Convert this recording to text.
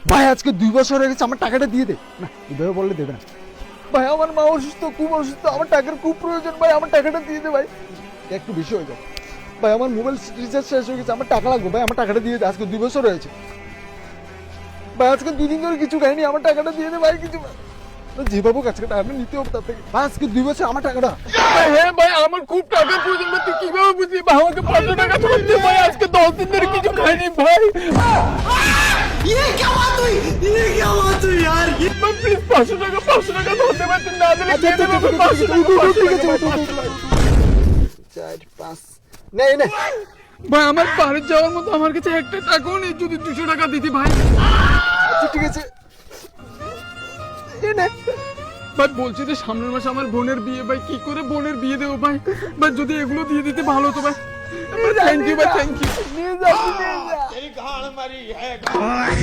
ভাই আজকে 2 বছর হয়ে গেছে, আমার টাকাটা দিয়ে দে। না এভাবে বললে দেবে না ভাই, আমার মা অসুস্থ, খুব অসুস্থ, আমার টাকার খুব প্রয়োজন ভাই, আমার টাকাটা দিয়ে দে ভাই। একটু বেশি হয়ে যায় ভাই, আমার মোবাইল রিচার্জ শেষ হয়ে গেছে, আমার টাকা লাগবে ভাই, আমার টাকাটা দিয়ে দে। আজকে 2 বছর হয়েছে ভাই, আজকে 2 দিন ধরে কিছু খাইনি, আমার টাকাটা দিয়ে দে ভাই। কিছু যেভাবে আজকে টাকাটা নিতে হবে তার থেকে ভাই, আজকে 2 বছর আমার টাকাটা। হ্যাঁ ভাই, আমার খুব টাকা প্রয়োজন ভাই, তুই কিভাবে বুঝলি ভাই? আমাকে 500 টাকা ধরতে ভাই, আজকে 10 দিন ধরে কিছু খাইনি ভাই। ये क्या बात हुई, ये क्या बात हुई यार? ভাই প্লিজ 500 টাকা ধরতে ভাই, তুই না দিলে কে দেবে ভাই? 500 টাকা, 500 টাকা। 4 5 নেই না ভাই আমার বাড়ি যাওয়ার মতো আমার কাছে একটা টাকাও নেই, যদি 200 টাকা দিতি ভাই। আচ্ছা ঠিক আছে, এই নে। ভাই বলছি যে সামনের মাসে আমার বোনের বিয়ে ভাই, কি করে বোনের বিয়ে দেবো ভাই? ভাই যদি এগুলো দিয়ে দিতে ভালো হতো ভাই। থ্যাংক ইউ ভাই, থ্যাংক ইউ। নিয়ে যা, নিয়ে যা। तेरी गाड़ मरी है, गाड़।